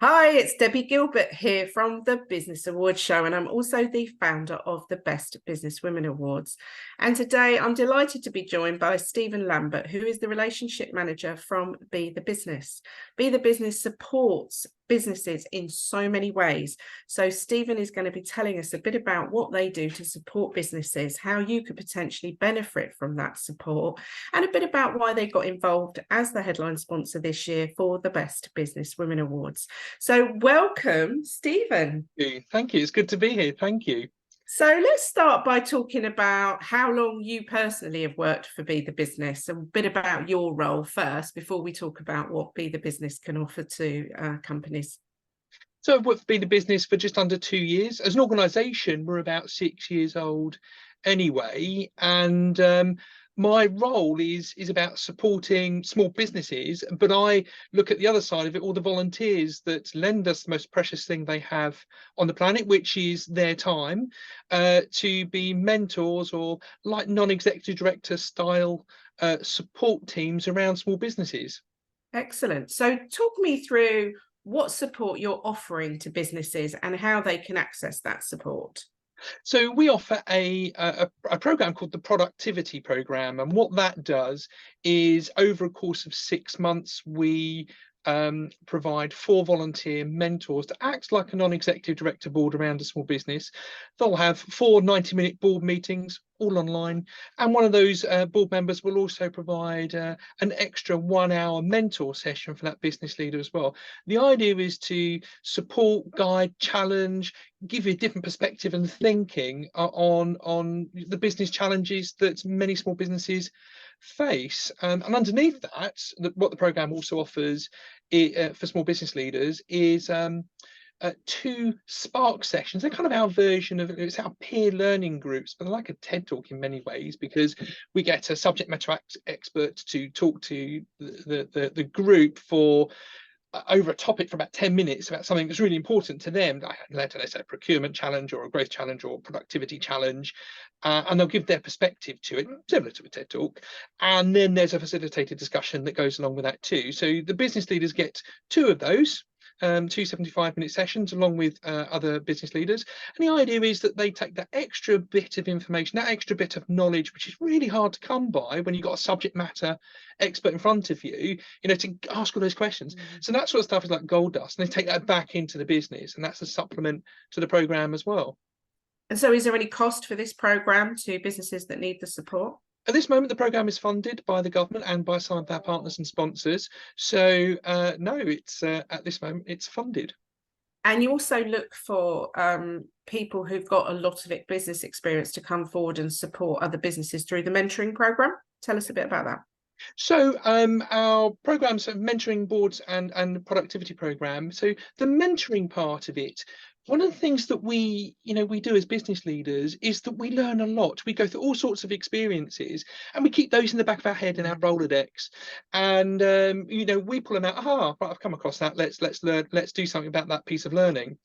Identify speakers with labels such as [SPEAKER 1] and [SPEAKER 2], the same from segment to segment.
[SPEAKER 1] Hi, it's Debbie Gilbert here from the Business Awards show, and I'm also the founder of the Best Business Women Awards. And today I'm delighted to be joined by Steven Lambert, who is the relationship manager from Be The Business. Be The Business supports businesses in so many ways. So Steven is going to be telling us a bit about what they do to support businesses, how you could potentially benefit from that support, and a bit about why they got involved as the headline sponsor this year for the Best Business Women Awards. So welcome, Steven.
[SPEAKER 2] Thank you. It's good to be here. Thank you.
[SPEAKER 1] So let's start by talking about how long you personally have worked for Be The Business, a bit about your role first before we talk about what Be The Business can offer to companies.
[SPEAKER 2] So I've worked for Be The Business for just under 2 years. As an organisation, we're about 6 years old anyway. And my role is about supporting small businesses, but I look at the other side of it, all the volunteers that lend us the most precious thing they have on the planet, which is their time, to be mentors or like non-executive director style support teams around small businesses.
[SPEAKER 1] Excellent. So talk me through what support you're offering to businesses and how they can access that support.
[SPEAKER 2] So we offer a program called the Productivity Program, and what that does is over a course of 6 months, we provide 4 volunteer mentors to act like a non-executive director board around a small business. They'll have 4 90-minute board meetings, all online, and one of those board members will also provide an extra 1-hour mentor session for that business leader as well. The idea is to support, guide, challenge, give you a different perspective and thinking on the business challenges that many small businesses face. And underneath that, what the program also offers for small business leaders is 2 Spark sessions. They're kind of our version of it's our peer learning groups, but they're like a TED talk in many ways, because we get a subject matter expert to talk to the group for over a topic for about 10 minutes about something that's really important to them, let's say a procurement challenge or a growth challenge or a productivity challenge, and they'll give their perspective to it, similar to a TED talk. And then there's a facilitated discussion that goes along with that too. So the business leaders get 2 of those, 2 75-minute sessions along with other business leaders. And the idea is that they take that extra bit of information, that extra bit of knowledge, which is really hard to come by when you've got a subject matter expert in front of you, to ask all those questions. So that sort of stuff is like gold dust, and they take that back into the business, and that's a supplement to the program as well.
[SPEAKER 1] And so is there any cost for this program to businesses that need the support?
[SPEAKER 2] At this moment, the programme is funded by the government and by some of our partners and sponsors. So no, it's at this moment, it's funded.
[SPEAKER 1] And you also look for people who've got a lot of business experience to come forward and support other businesses through the mentoring programme. Tell us a bit about that.
[SPEAKER 2] So our programs are mentoring boards and productivity program. So the mentoring part of it, one of the things that we do as business leaders is that we learn a lot. We go through all sorts of experiences, and we keep those in the back of our head in our Rolodex. And we pull them out. Right, I've come across that. Let's learn. Let's do something about that piece of learning.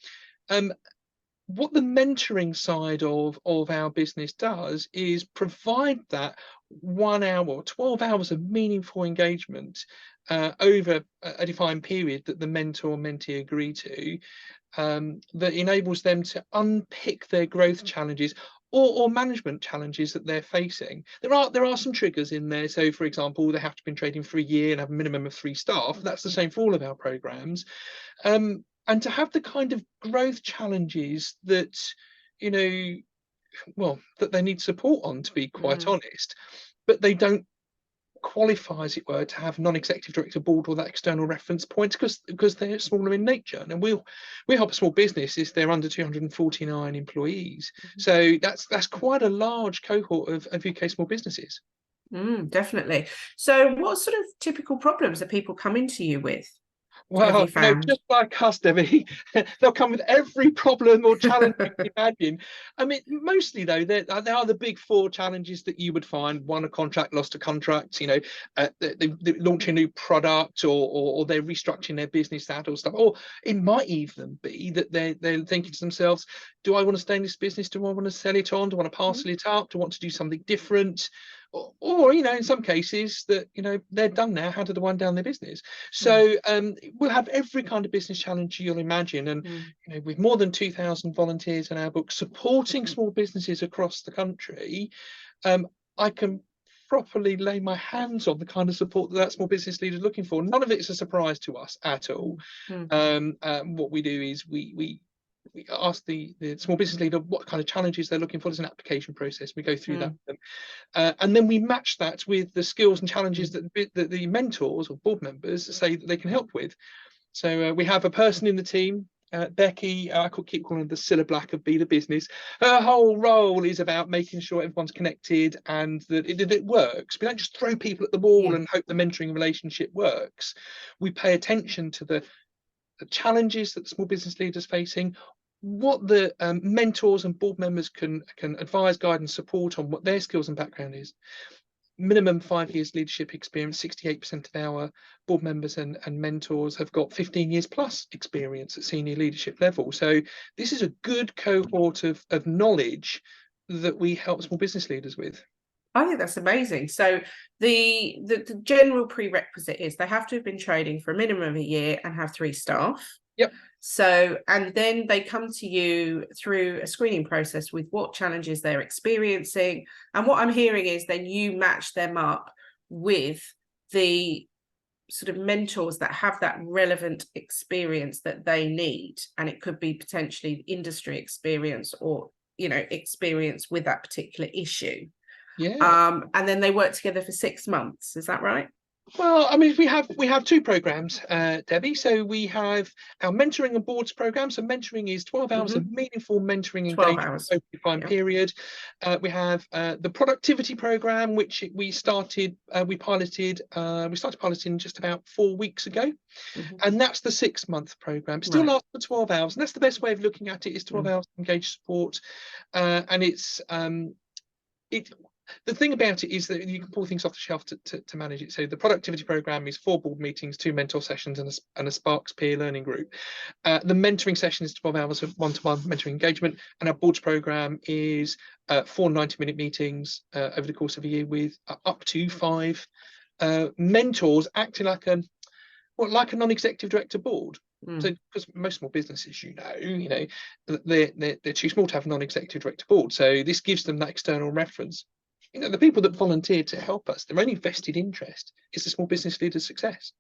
[SPEAKER 2] What the mentoring side of our business does is provide that 1 hour, 12 hours of meaningful engagement over a defined period that the mentor and mentee agree to, that enables them to unpick their growth challenges or management challenges that they're facing. There are some triggers in there. So, for example, they have to be trading for a year and have a minimum of 3 staff. That's the same for all of our programs. And to have the kind of growth challenges that, that they need support on, to be quite honest, but they don't qualify, as it were, to have non-executive director board or that external reference point because they're smaller in nature. And we help a small business if they're under 249 employees. So that's quite a large cohort of UK small businesses.
[SPEAKER 1] Definitely. So what sort of typical problems are people coming to you with?
[SPEAKER 2] Well, just like us, Debbie, they'll come with every problem or challenge you can imagine. I mean, mostly though, there are the big 4 challenges that you would find: won a contract, lost a contract, they launch a new product, or they're restructuring their business, that sort of stuff. Or it might even be that they're thinking to themselves, do I want to stay in this business? Do I want to sell it on? Do I want to parcel it up? Do I want to do something different? or in some cases that they're done now. How do they wind down their business? So we'll have every kind of business challenge you'll imagine, and with more than 2,000 volunteers in our book supporting small businesses across the country, I can properly lay my hands on the kind of support that small business leader is looking for. None of it's a surprise to us at all. What we do is we ask the small business leader what kind of challenges they're looking for. There's an application process. We go through that with them, and then we match that with the skills and challenges that the mentors or board members say that they can help with. So we have a person in the team, Becky. I keep calling her the Cilla Black of Be the Business. Her whole role is about making sure everyone's connected and that it works. We don't just throw people at the wall and hope the mentoring relationship works. We pay attention to the challenges that the small business leaders facing, what the mentors and board members can advise, guide and support on, what their skills and background is. Minimum 5 years leadership experience. 68% of our board members and mentors have got 15 years plus experience at senior leadership level. So this is a good cohort of knowledge that we help small business leaders with.
[SPEAKER 1] I think that's amazing. So the general prerequisite is they have to have been trading for a minimum of a year and have 3 staff.
[SPEAKER 2] Yep.
[SPEAKER 1] So, and then they come to you through a screening process with what challenges they're experiencing. And what I'm hearing is then you match them up with the sort of mentors that have that relevant experience that they need. And it could be potentially industry experience or, experience with that particular issue.
[SPEAKER 2] Yeah.
[SPEAKER 1] And then they work together for 6 months. Is that right?
[SPEAKER 2] Well, I mean, we have 2 programs, Debbie. So we have our mentoring and boards program. So mentoring is 12 hours of meaningful mentoring engagement over a defined period. We have the productivity program, which we started piloting just about 4 weeks ago, and that's the 6-month program. Still lasts for 12 hours, and that's the best way of looking at it. Is 12 hours of engaged support, and it's the thing about it is that you can pull things off the shelf to manage it. So the productivity program is 4 board meetings, 2 mentor sessions, and a Sparks peer learning group. The mentoring session is 12 hours of one-to-one mentoring engagement, and our boards program is 4 90-minute meetings over the course of a year with up to 5 mentors acting like a non-executive director board. So, because most small businesses, they're too small to have a non-executive director board. So this gives them that external reference. The people that volunteered to help us, their only vested interest is the small business leader's success.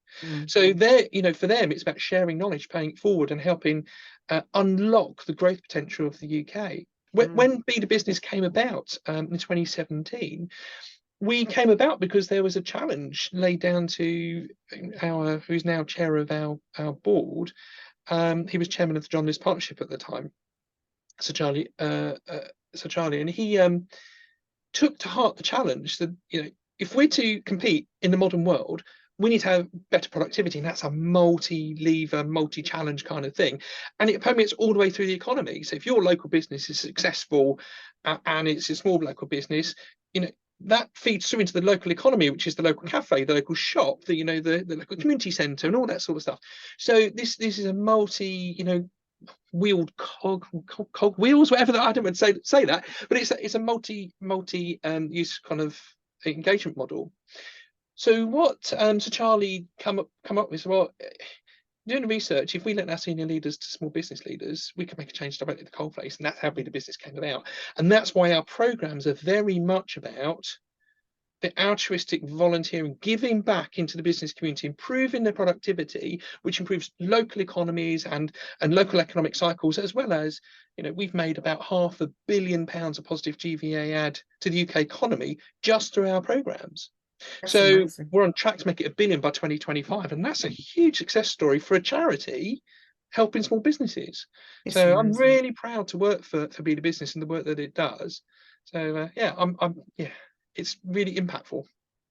[SPEAKER 2] So they're, for them, it's about sharing knowledge, paying it forward, and helping unlock the growth potential of the UK. When Be the Business came about in 2017, we came about because there was a challenge laid down to who's now chair of our board. He was chairman of the John Lewis Partnership at the time, Sir Charlie, and he took to heart the challenge that if we're to compete in the modern world, we need to have better productivity, and that's a multi-lever, multi-challenge kind of thing, and it permeates all the way through the economy. So if your local business is successful and it's a small local business, that feeds through into the local economy, which is the local cafe, the local shop, the local community centre, and all that sort of stuff. So this is a wheeled cog wheels, whatever that, I don't want to say that, but it's a multi use kind of engagement model. So what Sir Charlie come up with, well, doing the research, if we lent our senior leaders to small business leaders, we can make a change directly at the coalface, and that's how Be the Business came about. And that's why our programs are very much about the altruistic volunteering, giving back into the business community, improving their productivity, which improves local economies and local economic cycles, as well as, we've made about £500 million of positive GVA add to the UK economy just through our programs. That's amazing. We're on track to make it £1 billion by 2025, and that's a huge success story for a charity helping small businesses. It's amazing. I'm really proud to work for Be the Business and the work that it does. So it's really impactful.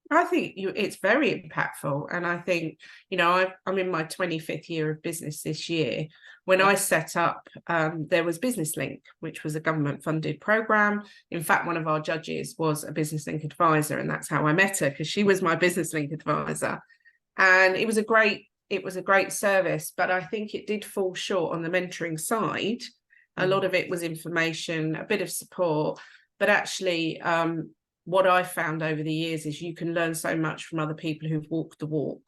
[SPEAKER 1] I think it's very impactful, and I think I'm in my 25th year of business this year. When I set up, there was Business Link, which was a government-funded program. In fact, one of our judges was a Business Link advisor, and that's how I met her, because she was my Business Link advisor. And it was a great service, but I think it did fall short on the mentoring side. A lot of it was information, a bit of support, but actually what I've found over the years is you can learn so much from other people who've walked the walk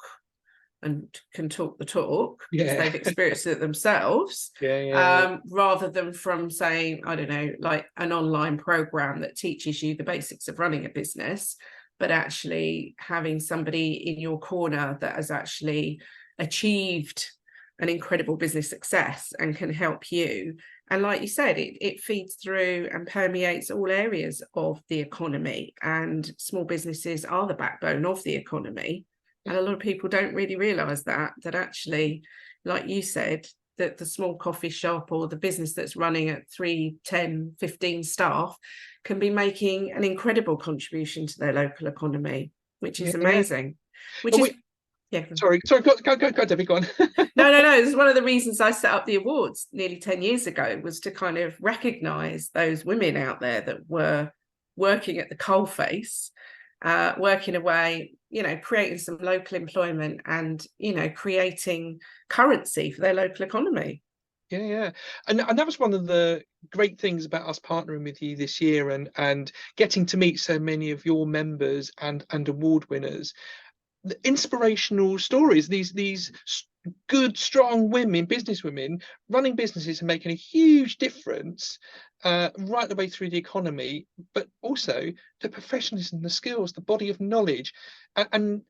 [SPEAKER 1] and can talk the talk because they've experienced it themselves, rather than from saying, I don't know, like an online program that teaches you the basics of running a business, but actually having somebody in your corner that has actually achieved an incredible business success and can help you. And like you said, it feeds through and permeates all areas of the economy, and small businesses are the backbone of the economy. And a lot of people don't really realise that actually, like you said, that the small coffee shop or the business that's running at 3, 10, 15 staff can be making an incredible contribution to their local economy, which is amazing.
[SPEAKER 2] Sorry, go, Debbie, go on.
[SPEAKER 1] No. This is one of the reasons I set up the awards nearly 10 years ago, was to kind of recognise those women out there that were working at the coalface, working away, you know, creating some local employment and, you know, creating currency for their local economy.
[SPEAKER 2] And that was one of the great things about us partnering with you this year, and getting to meet so many of your members and award winners. The inspirational stories, these good, strong women, business women, running businesses and making a huge difference right the way through the economy, but also the professionalism, the skills, the body of knowledge. And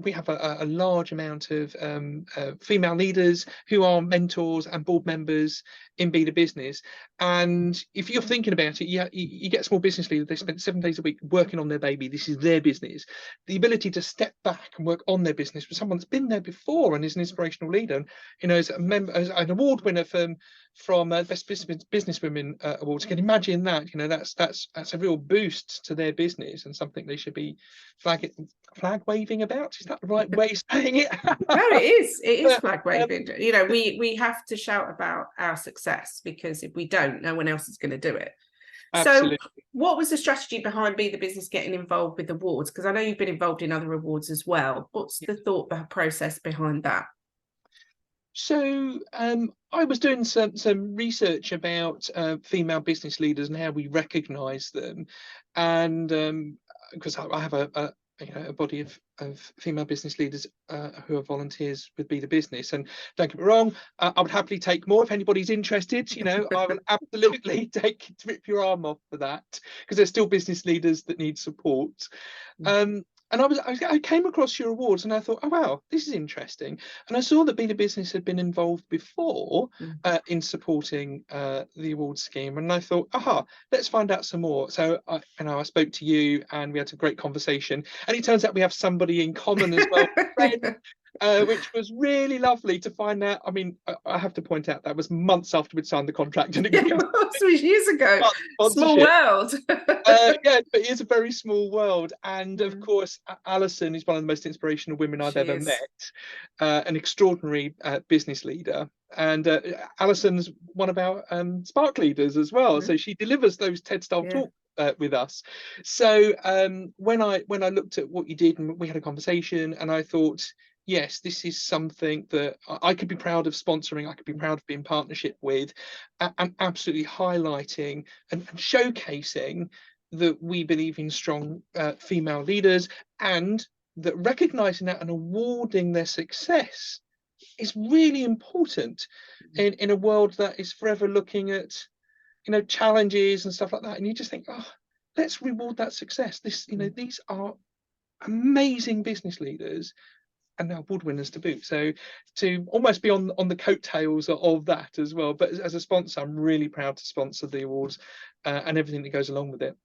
[SPEAKER 2] we have a large amount of female leaders who are mentors and board members in Be The Business. And if you're thinking about it, you get a small business leader, they spend 7 days a week working on their baby, this is their business. The ability to step back and work on their business with someone that's been there before and is an inspirational leader, and, you know, as a member, as an award winner from Best Businesswomen Awards, you can imagine that, you know, that's a real boost to their business and something they should be flag waving about. Is that the right way of saying it?
[SPEAKER 1] No, it is flag waving. You know, we have to shout about our success, because if we don't, no one else is going to do it. Absolutely. So what was the strategy behind Be The Business getting involved with awards? Because I know you've been involved in other awards as well. What's the thought process behind that?
[SPEAKER 2] So I was doing some research about female business leaders and how we recognise them, and because I have a body of female business leaders who are volunteers with Be The Business, and don't get me wrong, I would happily take more if anybody's interested. You know, I will absolutely rip your arm off for that, because there's still business leaders that need support. And I came across your awards and I thought, oh wow, this is interesting. And I saw that Be The Business had been involved before in supporting the award scheme, and I thought, let's find out some more. So I spoke to you and we had a great conversation, and it turns out we have somebody in common as well, which was really lovely to find out. I mean, I have to point out that was months after we'd signed the contract, and it
[SPEAKER 1] was years ago. Small world.
[SPEAKER 2] Yeah, but it is a very small world. And of course, Alison is one of the most inspirational women I've ever met, an extraordinary business leader. And Alison's one of our Spark leaders as well. So she delivers those TED style talks with us. So when I looked at what you did, and we had a conversation, and I thought, yes, this is something that I could be proud of sponsoring, I could be proud of being in partnership with, and absolutely highlighting and showcasing that we believe in strong female leaders, and that recognising that and awarding their success is really important in a world that is forever looking at, you know, challenges and stuff like that. And you just think, let's reward that success. These are amazing business leaders, and now award winners to boot. So to almost be on the coattails of that as well. But as a sponsor, I'm really proud to sponsor the awards and everything that goes along with it.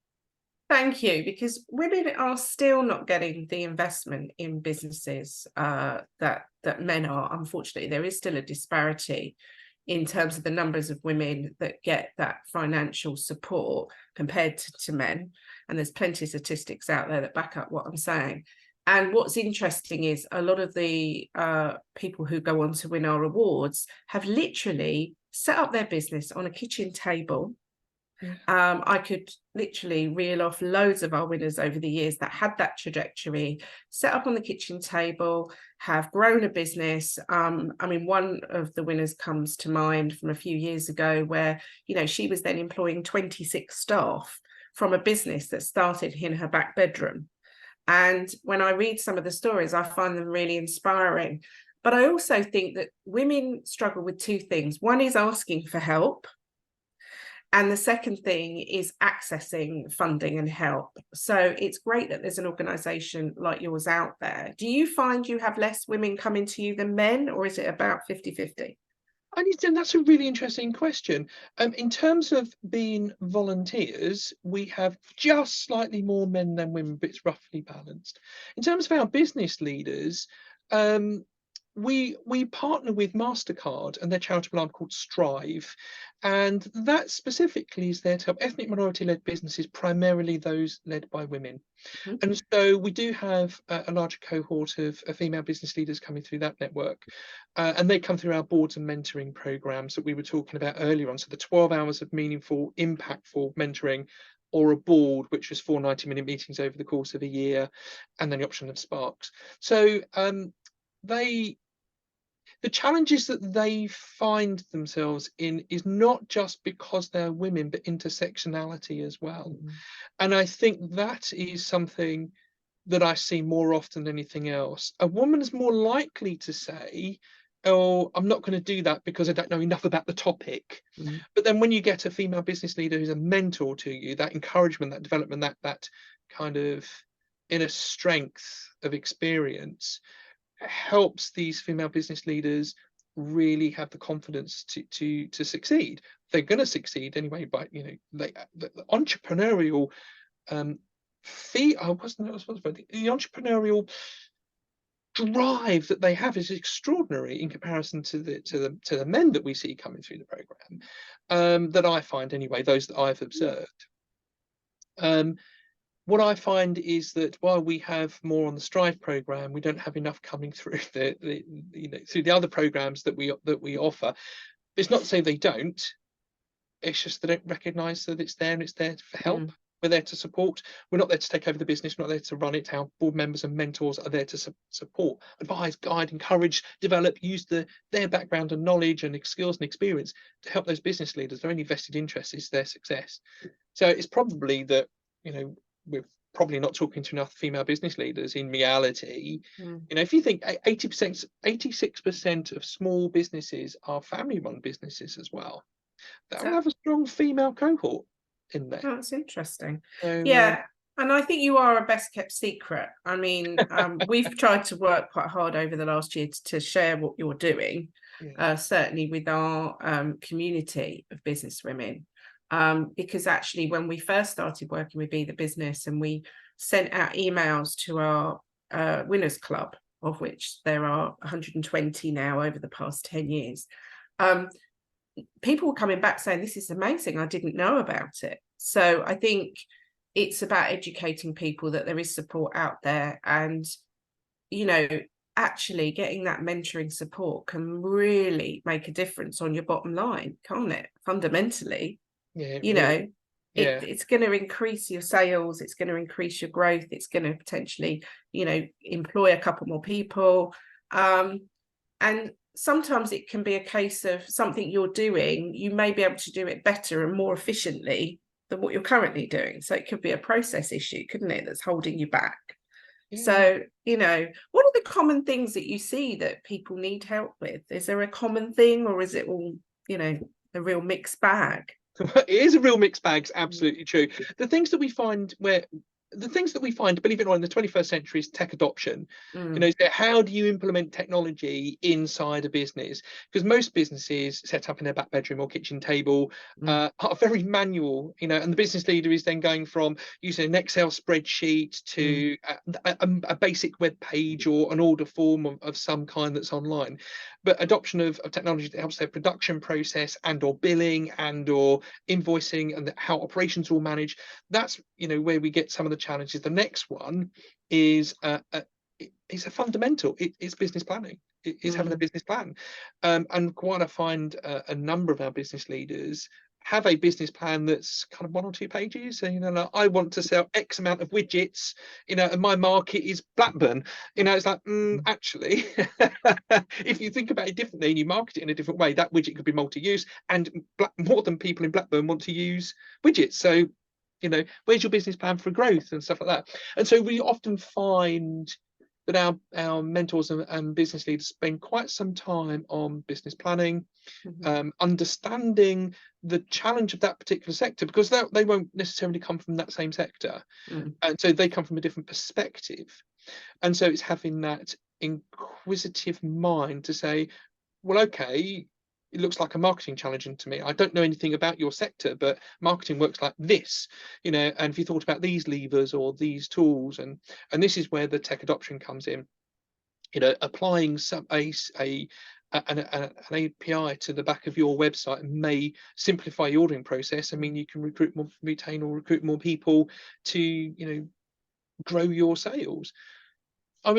[SPEAKER 1] Thank you, because women are still not getting the investment in businesses that men are. Unfortunately, there is still a disparity in terms of the numbers of women that get that financial support compared to men. And there's plenty of statistics out there that back up what I'm saying. And what's interesting is a lot of the people who go on to win our awards have literally set up their business on a kitchen table. I could literally reel off loads of our winners over the years that had that trajectory, set up on the kitchen table, have grown a business. I mean, one of the winners comes to mind from a few years ago where, you know, she was then employing 26 staff from a business that started in her back bedroom. And when I read some of the stories, I find them really inspiring. But I also think that women struggle with two things. One is asking for help. And the second thing is accessing funding and help. So it's great that there's an organisation like yours out there. Do you find you have less women coming to you than men, or is it about 50-50?
[SPEAKER 2] And that's a really interesting question. In terms of being volunteers, we have just slightly more men than women, but it's roughly balanced. In terms of our business leaders, we partner with MasterCard and their charitable arm called Strive, and that specifically is there to help ethnic minority-led businesses, primarily those led by women. And so we do have a larger cohort of female business leaders coming through that network, and they come through our boards and mentoring programs that we were talking about earlier on. So the 12 hours of meaningful, impactful mentoring, or a board, which was 4 90-minute meetings over the course of a year, and then the option of Sparks. So the challenges that they find themselves in is not just because they're women, but intersectionality as well. And I think that is something that I see more often than anything else. A woman is more likely to say, oh, I'm not going to do that because I don't know enough about the topic. But then when you get a female business leader who's a mentor to you, that encouragement, that development, that kind of inner strength of experience helps these female business leaders really have the confidence to succeed. They're going to succeed anyway, but the entrepreneurial the entrepreneurial drive that they have is extraordinary in comparison to the men that we see coming through the program, that I find anyway, those that I've observed. What I find is that while we have more on the Strive program, we don't have enough coming through through the other programs that we offer. It's not to say they don't. It's just they don't recognise that it's there and it's there for help. We're there to support. We're not there to take over the business. We're not there to run it. Our board members and mentors are there to support, advise, guide, encourage, develop, use their background and knowledge and skills and experience to help those business leaders. Their only vested interest is their success. So it's probably that we're probably not talking to enough female business leaders in reality. If you think 80%, 86% of small businesses are family-run businesses as well, that will have a strong female cohort in there.
[SPEAKER 1] Oh, that's interesting.
[SPEAKER 2] So,
[SPEAKER 1] yeah. And I think you are a best kept secret. I mean, we've tried to work quite hard over the last year to share what you're doing, certainly with our community of business women. Because actually, when we first started working with Be the Business and we sent out emails to our Winners Club, of which there are 120 now over the past 10 years, people were coming back saying, this is amazing, I didn't know about it. So I think it's about educating people that there is support out there, and actually getting that mentoring support can really make a difference on your bottom line, can't it? Fundamentally. It's going to increase your sales, it's going to increase your growth, it's going to potentially employ a couple more people, and sometimes it can be a case of something you're doing, you may be able to do it better and more efficiently than what you're currently doing. So it could be a process issue, couldn't it, that's holding you back. So what are the common things that you see that people need help with? Is there a common thing, or is it all a real mixed bag?
[SPEAKER 2] It is a real mixed bag, absolutely true. The things that we find, believe it or not, in the 21st century is tech adoption. So how do you implement technology inside a business? Because most businesses set up in their back bedroom or kitchen table are very manual, and the business leader is then going from using an Excel spreadsheet to a basic web page or an order form of some kind that's online. But adoption of technology that helps their production process and or billing and or invoicing and how operations are all managed, that's where we get some of the challenges. The next one is it's a fundamental. It's business planning. It's having a business plan, and quite I find a number of our business leaders have a business plan that's kind of 1 or 2 pages. And like, I want to sell X amount of widgets, and my market is Blackburn. It's like actually, if you think about it differently and you market it in a different way, that widget could be multi-use, and more than people in Blackburn want to use widgets. So You know, where's your business plan for growth and stuff like that? And so we often find that our mentors and business leaders spend quite some time on business planning, understanding the challenge of that particular sector, because they won't necessarily come from that same sector. And so they come from a different perspective. And so it's having that inquisitive mind to say, well, okay, it looks like a marketing challenge to me. I don't know anything about your sector, but marketing works like this, you know, and if you thought about these levers or these tools, and this is where the tech adoption comes in, you know, applying an API to the back of your website may simplify the ordering process. I mean, you can retain or recruit more people to, you know, grow your sales. I'm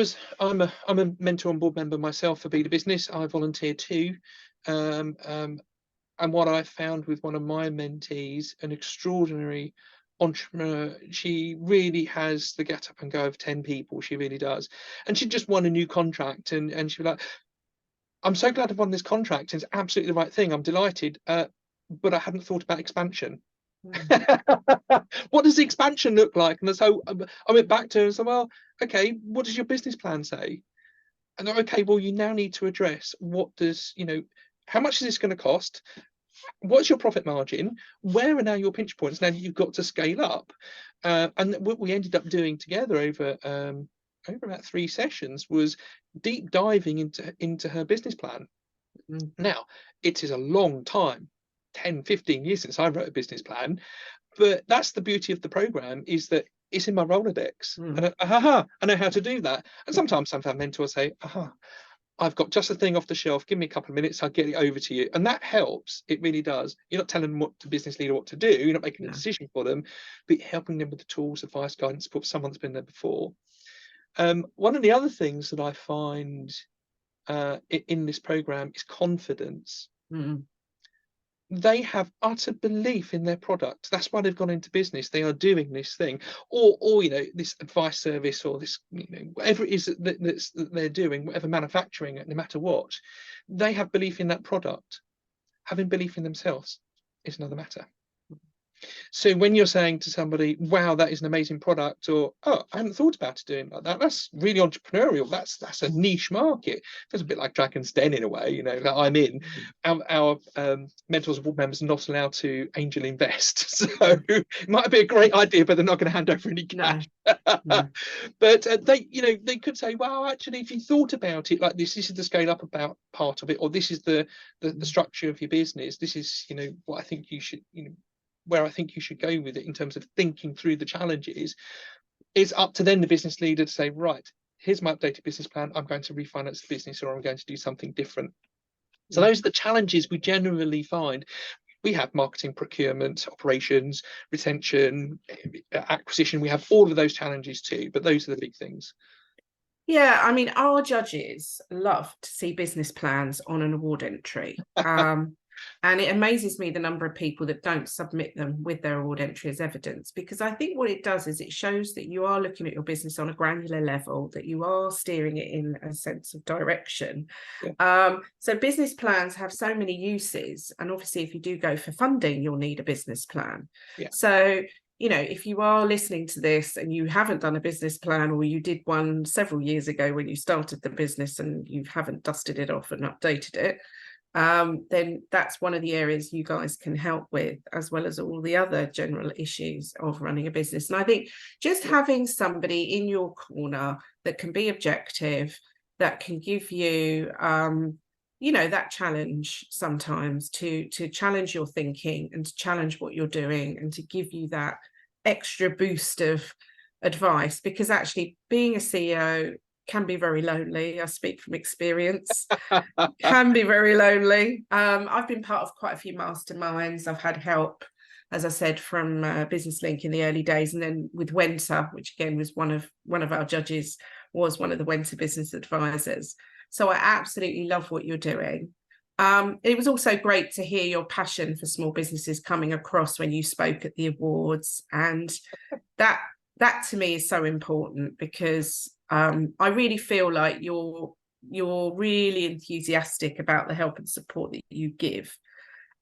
[SPEAKER 2] a mentor and board member myself for Be the Business. I volunteer too. And what I found with one of my mentees, an extraordinary entrepreneur, she really has the get up and go of 10 people. She really does. And she just won a new contract, and she was like, I'm so glad I've won this contract. It's absolutely the right thing. I'm delighted. But I hadn't thought about expansion. What does expansion look like? And so I went back to her and said, well, okay, what does your business plan say? And they're, okay, well, you now need to address, what does, you know, how much is this going to cost? What's your profit margin? Where are now your pinch points? Now you've got to scale up. And what we ended up doing together over about 3 sessions was deep diving into her business plan. Now, it is a long time, 10, 15 years since I wrote a business plan, but that's the beauty of the program, is that it's in my Rolodex. And I know how to do that. And sometimes some of our mentors say, I've got just a thing off the shelf, give me a couple of minutes, I'll get it over to you. And that helps. It really does. You're not telling them what the business leader what to do, you're not making a decision for them, but helping them with the tools, advice, guidance, support, someone that's been there before. One of the other things that I find in this program is confidence. They have utter belief in their product. That's why they've gone into business. They are doing this thing, or you know, this advice service, or this, you know, whatever it is that they're doing, whatever manufacturing, no matter what, they have belief in that product. Having belief in themselves is another matter. So when you're saying to somebody, wow, that is an amazing product, or, oh, I hadn't thought about it doing like that, that's really entrepreneurial, that's a niche market. It's a bit like Dragon's Den in a way, you know, that I'm in. Our mentors and board members are not allowed to angel invest, so it might be a great idea, but they're not going to hand over any cash. But they, you know, they could say, well, actually, if you thought about it like this is the scale up about part of it, or this is the structure of your business, this is, you know, what I think you should, you know, where I think you should go with it in terms of thinking through the challenges. It's up to then the business leader to say, right, here's my updated business plan, I'm going to refinance the business, or I'm going to do something different. So those are the challenges we generally find. We have marketing, procurement, operations, retention, acquisition. We have all of those challenges too, but those are the big things.
[SPEAKER 1] Yeah, I mean, our judges love to see business plans on an award entry. And it amazes me the number of people that don't submit them with their award entry as evidence, because I think what it does is it shows that you are looking at your business on a granular level, that you are steering it in a sense of direction. So business plans have so many uses. And obviously, if you do go for funding, you'll need a business plan. So, you know, if you are listening to this and you haven't done a business plan, or you did one several years ago when you started the business and you haven't dusted it off and updated it, then that's one of the areas you guys can help with, as well as all the other general issues of running a business. And I think just having somebody in your corner that can be objective, that can give you, you know, that challenge sometimes to challenge your thinking and to challenge what you're doing, and to give you that extra boost of advice, because actually being a CEO can be very lonely. I speak from experience. Can be very lonely. I've been part of quite a few masterminds. I've had help, as I said, from Business Link in the early days, and then with Wenta, which again was one of our judges, was one of the Wenta business advisors. So I absolutely love what you're doing. It was also great to hear your passion for small businesses coming across when you spoke at the awards, and that to me is so important, because I really feel like you're really enthusiastic about the help and support that you give.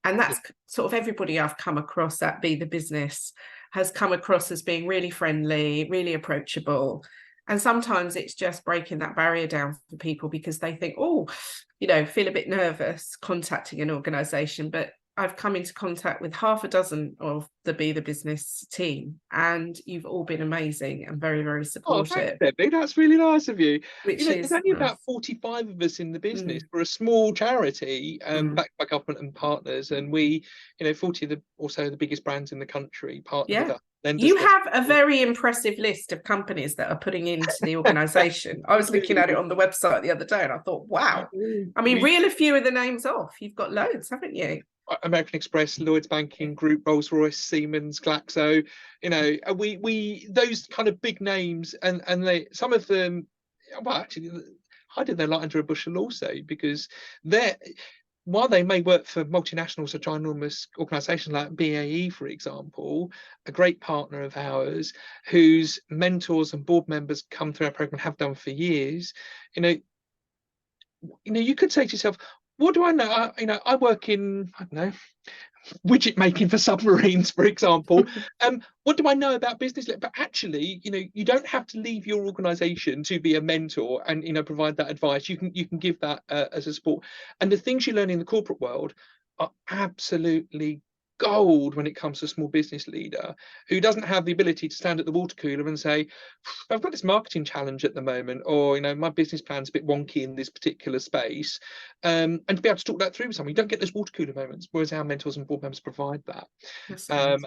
[SPEAKER 1] And that's sort of everybody I've come across at Be the Business. has come across as being really friendly, really approachable. And sometimes it's just breaking that barrier down for people because they think, oh, you know, feel a bit nervous contacting an organisation. But I've come into contact with half a dozen of the Be the Business team, and you've all been amazing and very, very
[SPEAKER 2] Oh, thanks,
[SPEAKER 1] supportive.
[SPEAKER 2] Debbie. That's really nice of you.
[SPEAKER 1] Which
[SPEAKER 2] There's
[SPEAKER 1] is
[SPEAKER 2] only about
[SPEAKER 1] nice.
[SPEAKER 2] 45 of us in the business.
[SPEAKER 1] Mm.
[SPEAKER 2] We're a small charity,
[SPEAKER 1] Mm.
[SPEAKER 2] backed by government and partners, and we, 40 of the also the biggest brands in the country partner with
[SPEAKER 1] Yeah.
[SPEAKER 2] us. Lend us
[SPEAKER 1] You
[SPEAKER 2] their
[SPEAKER 1] have a
[SPEAKER 2] support.
[SPEAKER 1] very impressive list of companies that are putting into the organisation. I was looking at it on the website the other day and I thought, wow. I mean, reel a few of the names off. You've got loads, haven't you?
[SPEAKER 2] American Express, Lloyds Banking Group, Rolls-Royce, Siemens, Glaxo, we those kind of big names, and they, some of them, well, actually hiding their light under a bushel also, because they're, while they may work for multinationals or ginormous organisations like BAE, for example, a great partner of ours, whose mentors and board members come through our programme, have done for years, you could say to yourself, what do I know? I work in, I don't know, widget making for submarines, for example. What do I know about business? But actually, you don't have to leave your organization to be a mentor and provide that advice. You can give that as a support. And the things you learn in the corporate world are absolutely gold when it comes to a small business leader who doesn't have the ability to stand at the water cooler and say, I've got this marketing challenge at the moment, or my business plan's a bit wonky in this particular space, and to be able to talk that through with someone. You don't get those water cooler moments, whereas our mentors and board members provide that.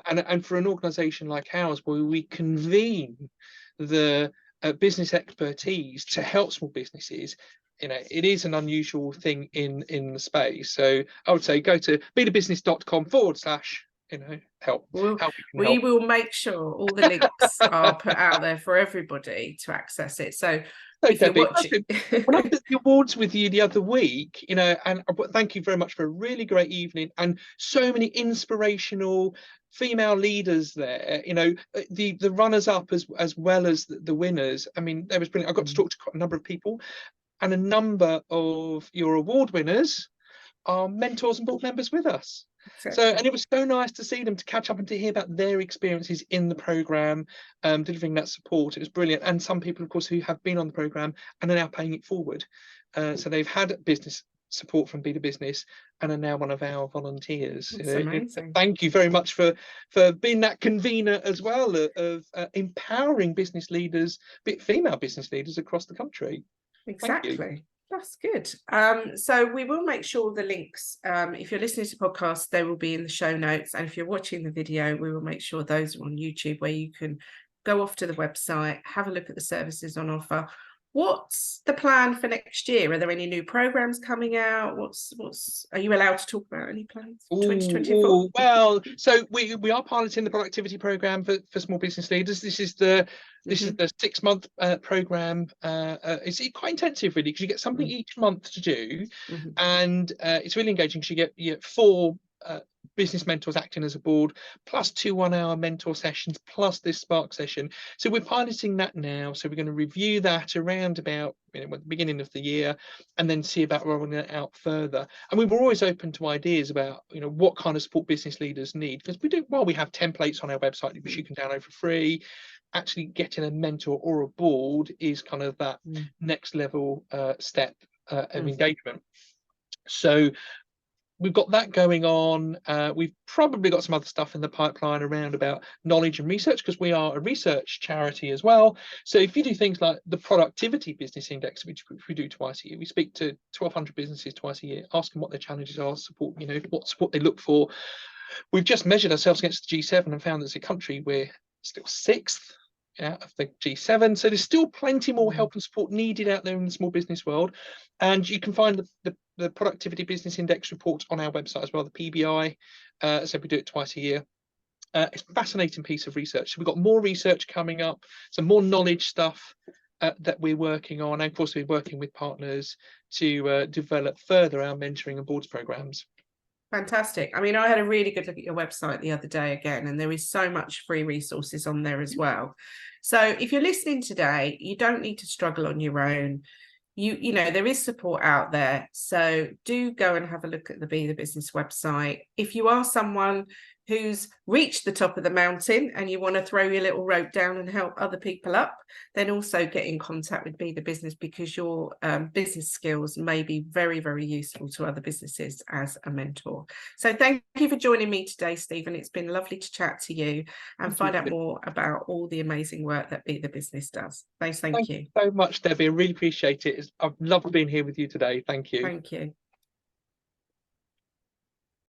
[SPEAKER 2] And for an organisation like ours, where we convene the business expertise to help small businesses, it is an unusual thing in the space. So I would say go to bethebusiness.com / help.
[SPEAKER 1] We will make sure all the links are put out there for everybody to access it. So if
[SPEAKER 2] Debbie,
[SPEAKER 1] you're watching,
[SPEAKER 2] when I was at the awards with you the other week, and thank you very much for a really great evening and so many inspirational female leaders there, the runners up as well as the winners. I mean, that was brilliant. I got to talk to quite a number of people, and a number of your award winners are mentors and board members with us.
[SPEAKER 1] exactly.
[SPEAKER 2] So, and it was so nice to see them, to catch up and to hear about their experiences in the programme, delivering that support. It was brilliant. And some people, of course, who have been on the programme and are now paying it forward. So they've had business support from Be the Business and are now one of our volunteers.
[SPEAKER 1] That's amazing.
[SPEAKER 2] Thank you very much for being that convener as well of empowering business leaders, female business leaders across the country.
[SPEAKER 1] Exactly. That's good. So we will make sure the links, if you're listening to podcasts, they will be in the show notes. And if you're watching the video, we will make sure those are on YouTube, where you can go off to the website, have a look at the services on offer. What's the plan for next year? Are there any new programs coming out? Are you allowed to talk about any plans for 2024?
[SPEAKER 2] Well, so we are piloting the productivity program for small business leaders. This is the 6-month program. It's quite intensive, really, because you get something each month to do, and it's really engaging because you get 4 business mentors acting as a board, plus 2 1-hour mentor sessions, plus this Spark session. So we're piloting that now. So we're going to review that around about at the beginning of the year, and then see about rolling it out further. And we were always open to ideas about what kind of support business leaders need, because we have templates on our website which you can download for free. Actually getting a mentor or a board is kind of that next level step of engagement. So we've got that going on. We've probably got some other stuff in the pipeline around about knowledge and research, because we are a research charity as well. So if you do things like the Productivity Business Index, which we do twice a year, we speak to 1,200 businesses twice a year, ask them what their challenges are, support, what support they look for. We've just measured ourselves against the G7 and found that as a country we're still 6th out of the G7. So there's still plenty more help and support needed out there in the small business world. And you can find the Productivity Business Index report on our website as well, the PBI. So we do it twice a year. It's a fascinating piece of research. So we've got more research coming up, some more knowledge stuff that we're working on. And of course, we're working with partners to develop further our mentoring and boards programs.
[SPEAKER 1] Fantastic. I mean, I had a really good look at your website the other day again, and there is so much free resources on there as well. So if you're listening today, you don't need to struggle on your own. You know, there is support out there. So do go and have a look at the Be the Business website. If you are someone who's reached the top of the mountain and you want to throw your little rope down and help other people up, then also get in contact with Be the Business, because your business skills may be very, very useful to other businesses as a mentor. So thank you for joining me today, Stephen. It's been lovely to chat to you and find out more about all the amazing work that Be the Business does. Thank you
[SPEAKER 2] so much, Debbie. I really appreciate it. I've loved being here with you today. Thank you.
[SPEAKER 1] Thank you.